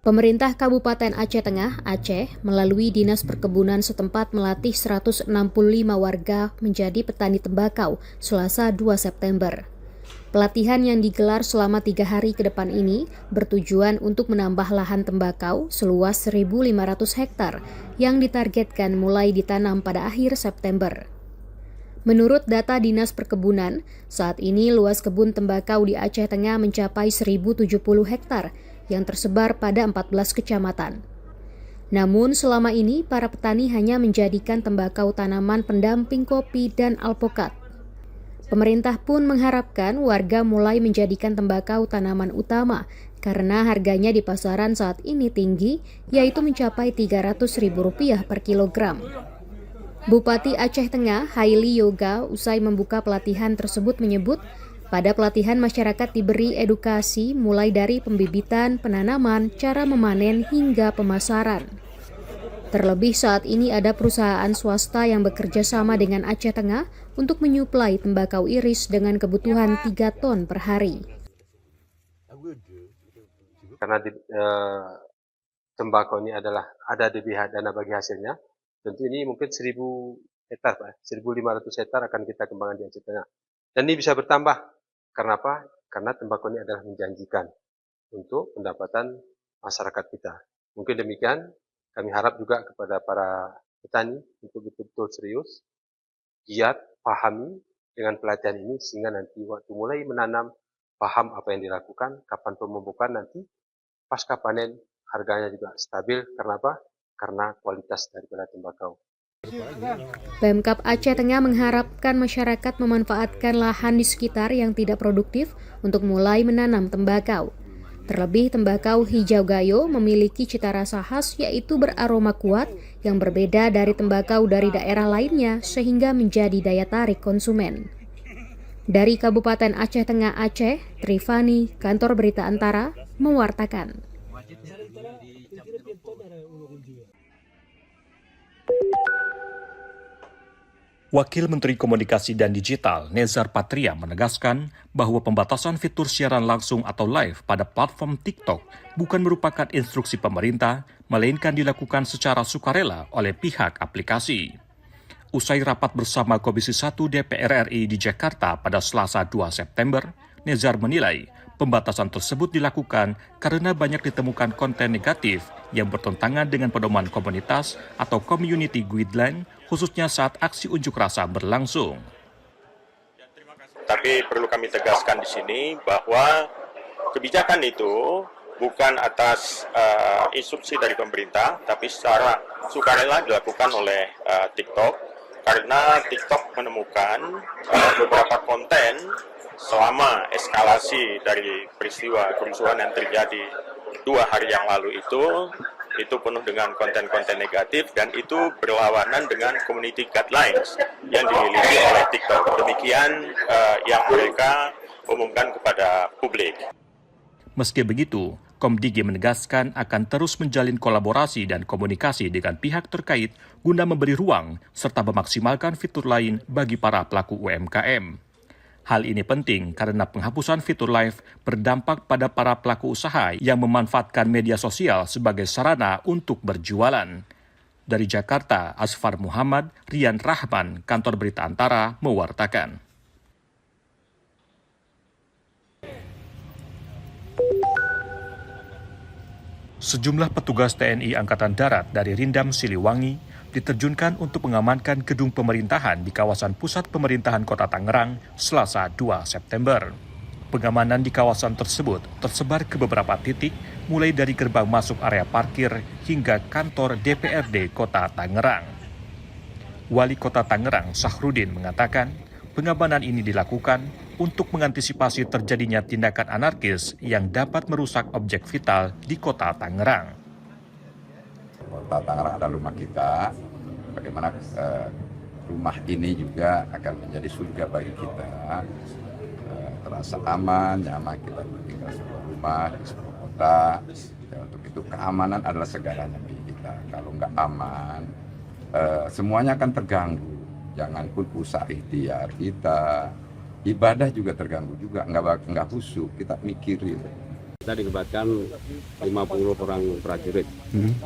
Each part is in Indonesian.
Pemerintah Kabupaten Aceh Tengah, Aceh, melalui Dinas Perkebunan setempat melatih 165 warga menjadi petani tembakau Selasa 2 September. Pelatihan yang digelar selama 3 hari ke depan ini bertujuan untuk menambah lahan tembakau seluas 1.500 hektar yang ditargetkan mulai ditanam pada akhir September. Menurut data Dinas Perkebunan, saat ini luas kebun tembakau di Aceh Tengah mencapai 1.070 hektar yang tersebar pada 14 kecamatan. Namun selama ini para petani hanya menjadikan tembakau tanaman pendamping kopi dan alpukat. Pemerintah pun mengharapkan warga mulai menjadikan tembakau tanaman utama karena harganya di pasaran saat ini tinggi, yaitu mencapai Rp300.000 per kilogram. Bupati Aceh Tengah, Haili Yoga, usai membuka pelatihan tersebut menyebut, pada pelatihan masyarakat diberi edukasi mulai dari pembibitan, penanaman, cara memanen, hingga pemasaran. Terlebih saat ini ada perusahaan swasta yang bekerja sama dengan Aceh Tengah untuk menyuplai tembakau iris dengan kebutuhan 3 ton per hari. Karena tembakau ini ada di pihak dana bagi hasilnya, tentu ini mungkin 1.000 hektar, Pak. 1.500 hektar akan kita kembangkan di Aceh Tengah. Dan ini bisa bertambah. Karena apa? Karena tembakau ini adalah menjanjikan untuk pendapatan masyarakat kita. Mungkin demikian, kami harap juga kepada para petani untuk betul-betul serius, giat, pahami dengan pelatihan ini, sehingga nanti waktu mulai menanam, paham apa yang dilakukan, kapan pemupukan nanti, pasca panen harganya juga stabil. Karena apa? Karena kualitas daripada tembakau. Pemkab Aceh Tengah mengharapkan masyarakat memanfaatkan lahan di sekitar yang tidak produktif untuk mulai menanam tembakau. Terlebih tembakau hijau gayo memiliki cita rasa khas yaitu beraroma kuat yang berbeda dari tembakau dari daerah lainnya sehingga menjadi daya tarik konsumen. Dari Kabupaten Aceh Tengah Aceh, Trifani, Kantor Berita Antara, mewartakan. Wakil Menteri Komunikasi dan Digital, Nezar Patria, menegaskan bahwa pembatasan fitur siaran langsung atau live pada platform TikTok bukan merupakan instruksi pemerintah, melainkan dilakukan secara sukarela oleh pihak aplikasi. Usai rapat bersama Komisi 1 DPR RI di Jakarta pada Selasa 2 September, Nezar menilai pembatasan tersebut dilakukan karena banyak ditemukan konten negatif yang bertentangan dengan pedoman komunitas atau community guideline, khususnya saat aksi unjuk rasa berlangsung. Tapi perlu kami tegaskan di sini bahwa kebijakan itu bukan atas instruksi dari pemerintah, tapi secara sukarela dilakukan oleh TikTok, karena TikTok menemukan beberapa konten selama eskalasi dari peristiwa kerusuhan yang terjadi 2 hari yang lalu itu penuh dengan konten-konten negatif dan itu berlawanan dengan community guidelines yang dimiliki oleh TikTok. Demikian yang mereka umumkan kepada publik. Meski begitu, Komdigi menegaskan akan terus menjalin kolaborasi dan komunikasi dengan pihak terkait guna memberi ruang serta memaksimalkan fitur lain bagi para pelaku UMKM. Hal ini penting karena penghapusan fitur live berdampak pada para pelaku usaha yang memanfaatkan media sosial sebagai sarana untuk berjualan. Dari Jakarta, Asfar Muhammad, Rian Rahman, Kantor Berita Antara, mewartakan. Sejumlah petugas TNI Angkatan Darat dari Rindam Siliwangi diterjunkan untuk mengamankan gedung pemerintahan di kawasan pusat pemerintahan Kota Tangerang Selasa 2 September. Pengamanan di kawasan tersebut tersebar ke beberapa titik, mulai dari gerbang masuk area parkir hingga kantor DPRD Kota Tangerang. Wali Kota Tangerang, Sahrudin, mengatakan pengamanan ini dilakukan untuk mengantisipasi terjadinya tindakan anarkis yang dapat merusak objek vital di Kota Tangerang. Kota Tangerang adalah rumah kita, bagaimana rumah ini juga akan menjadi surga bagi kita, terasa aman, nyaman kita tinggal di sebuah rumah, di sebuah kota. Ya, untuk itu keamanan adalah segalanya bagi kita. Kalau nggak aman, semuanya akan terganggu. Jangan pun usaha ikhtiar kita, ibadah juga terganggu juga, nggak khusyuk, kita mikirin. Kita dilibatkan 50 orang prajurit.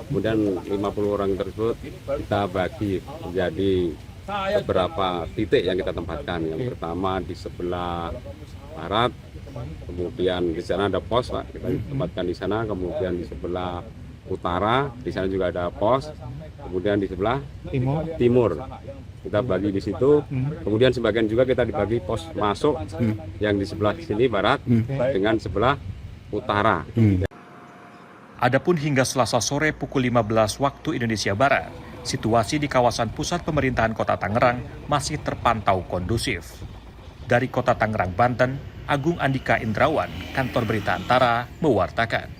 Kemudian 50 orang tersebut kita bagi menjadi beberapa titik yang kita tempatkan. Yang pertama di sebelah barat, kemudian di sana ada pos, Pak. Kita tempatkan di sana. Kemudian di sebelah utara, di sana juga ada pos. Kemudian di sebelah timur kita bagi di situ. Kemudian sebagian juga kita dibagi pos masuk yang di sebelah sini barat dengan sebelah utara. Adapun hingga Selasa sore pukul 15 waktu Indonesia Barat, situasi di kawasan pusat pemerintahan Kota Tangerang masih terpantau kondusif. Dari Kota Tangerang, Banten, Agung Andika Indrawan, Kantor Berita Antara, mewartakan.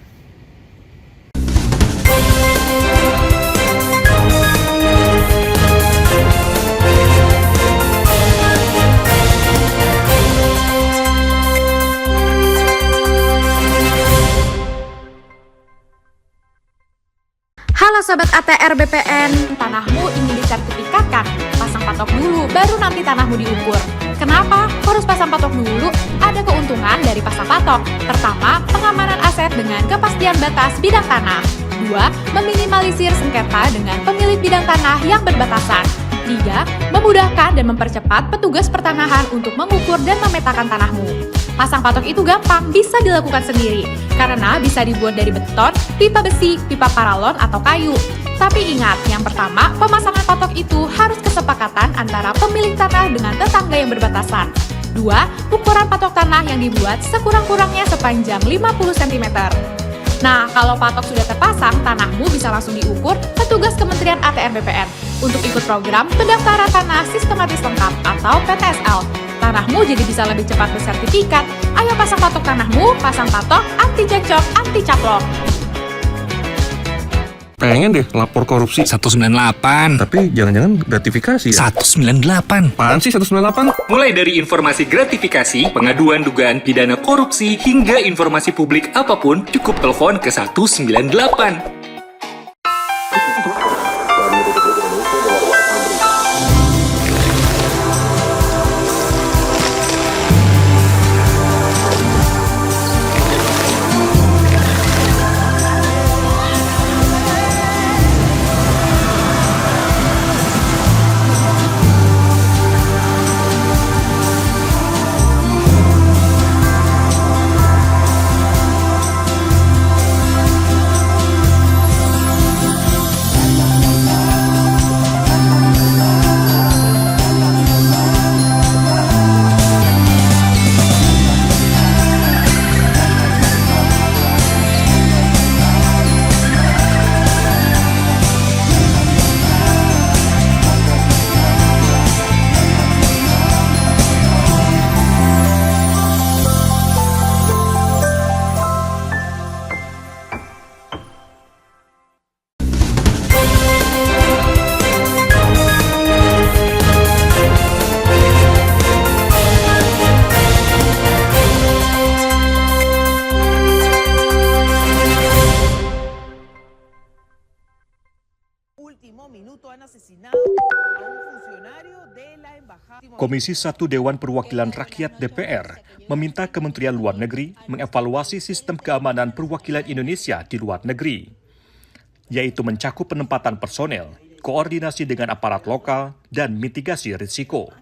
Halo Sobat ATR BPN, tanahmu ingin disertifikatkan? Pasang patok dulu, baru nanti tanahmu diukur. Kenapa harus pasang patok dulu? Ada keuntungan dari pasang patok. Pertama, pengamanan aset dengan kepastian batas bidang tanah. 2. Meminimalisir sengketa dengan pemilik bidang tanah yang berbatasan. 3. Memudahkan dan mempercepat petugas pertanahan untuk mengukur dan memetakan tanahmu. Pasang patok itu gampang, bisa dilakukan sendiri, karena bisa dibuat dari beton, pipa besi, pipa paralon, atau kayu. Tapi ingat, yang pertama, pemasangan patok itu harus kesepakatan antara pemilik tanah dengan tetangga yang berbatasan. 2. Ukuran patok tanah yang dibuat sekurang-kurangnya sepanjang 50 cm. Nah, kalau patok sudah terpasang, tanahmu bisa langsung diukur petugas Kementerian ATR BPN untuk ikut program pendaftaran tanah sistematis lengkap atau PTSL. Tanahmu jadi bisa lebih cepat bersertifikat. Ayo pasang patok tanahmu, pasang patok, anti cekcok, anti caplok. Pengen deh lapor korupsi 198. tapi jangan-jangan gratifikasi ya? 198. Apaan sih 198? Mulai dari informasi gratifikasi, pengaduan dugaan pidana korupsi, hingga informasi publik apapun, cukup telepon ke 198. Komisi 1 Dewan Perwakilan Rakyat DPR meminta Kementerian Luar Negeri mengevaluasi sistem keamanan perwakilan Indonesia di luar negeri, yaitu mencakup penempatan personel, koordinasi dengan aparat lokal, dan mitigasi risiko.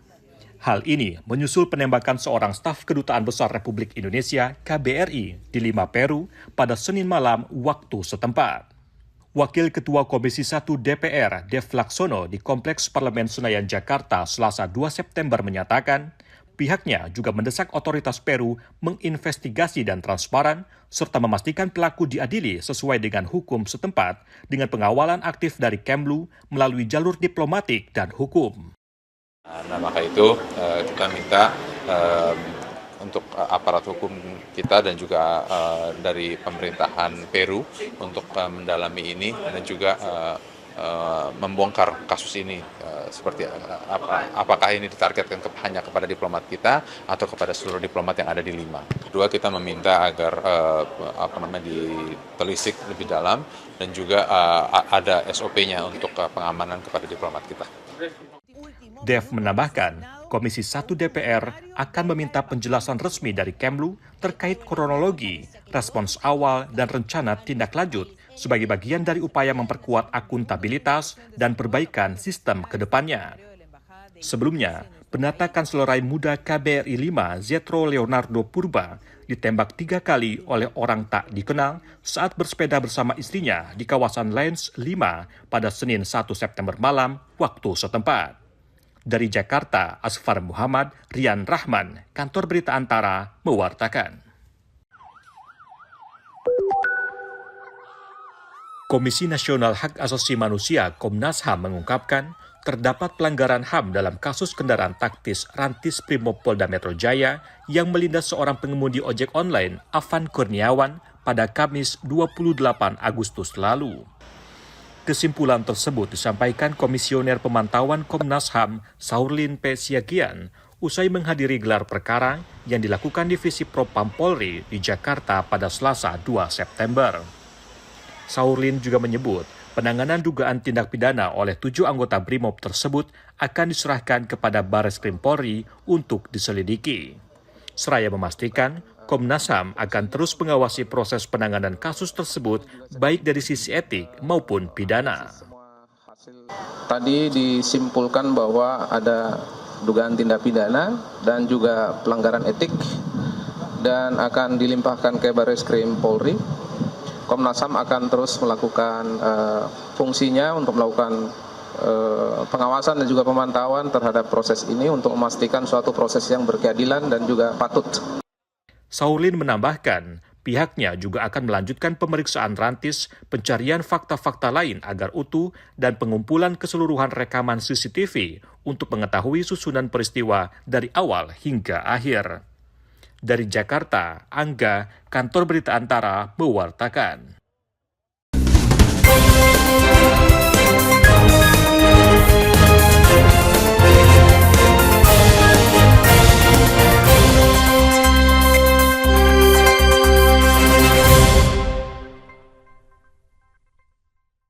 Hal ini menyusul penembakan seorang staf Kedutaan Besar Republik Indonesia KBRI di Lima, Peru pada Senin malam waktu setempat. Wakil Ketua Komisi 1 DPR, Dev Laksono di Kompleks Parlemen Senayan, Jakarta, Selasa 2 September menyatakan, pihaknya juga mendesak otoritas Peru menginvestigasi dan transparan, serta memastikan pelaku diadili sesuai dengan hukum setempat dengan pengawalan aktif dari Kemlu melalui jalur diplomatik dan hukum. Nah, maka itu kita minta untuk aparat hukum kita dan juga dari pemerintahan Peru untuk mendalami ini dan juga membongkar kasus ini seperti apakah ini ditargetkan hanya kepada diplomat kita atau kepada seluruh diplomat yang ada di Lima. Kedua, kita meminta agar ditelisik lebih dalam dan juga ada SOP-nya untuk pengamanan kepada diplomat kita. Dev menambahkan, Komisi 1 DPR akan meminta penjelasan resmi dari Kemlu terkait kronologi, respons awal, dan rencana tindak lanjut sebagai bagian dari upaya memperkuat akuntabilitas dan perbaikan sistem ke depannya. Sebelumnya, penata kanslerai muda KBRI 5 Zetro Leonardo Purba ditembak 3 kali oleh orang tak dikenal saat bersepeda bersama istrinya di kawasan Lens 5 pada Senin 1 September malam waktu setempat. Dari Jakarta, Asfar Muhammad, Rian Rahman, Kantor Berita Antara, mewartakan. Komisi Nasional Hak Asasi Manusia Komnas HAM mengungkapkan terdapat pelanggaran HAM dalam kasus kendaraan taktis Rantis Brimob Polda Metro Jaya yang melindas seorang pengemudi ojek online, Afan Kurniawan, pada Kamis 28 Agustus lalu. Kesimpulan tersebut disampaikan Komisioner Pemantauan Komnas HAM, Saurlin P. Siagian, usai menghadiri gelar perkara yang dilakukan Divisi Propam Polri di Jakarta pada Selasa 2 September. Saurlin juga menyebut penanganan dugaan tindak pidana oleh 7 anggota Brimob tersebut akan diserahkan kepada Bareskrim Polri untuk diselidiki. Seraya memastikan Komnas HAM akan terus mengawasi proses penanganan kasus tersebut baik dari sisi etik maupun pidana. Tadi disimpulkan bahwa ada dugaan tindak pidana dan juga pelanggaran etik dan akan dilimpahkan ke Bareskrim Polri. Komnas HAM akan terus melakukan fungsinya untuk melakukan pengawasan dan juga pemantauan terhadap proses ini untuk memastikan suatu proses yang berkeadilan dan juga patut. Saurlin menambahkan, pihaknya juga akan melanjutkan pemeriksaan Rantis, pencarian fakta-fakta lain agar utuh, dan pengumpulan keseluruhan rekaman CCTV untuk mengetahui susunan peristiwa dari awal hingga akhir. Dari Jakarta, Angga, Kantor Berita Antara, mewartakan.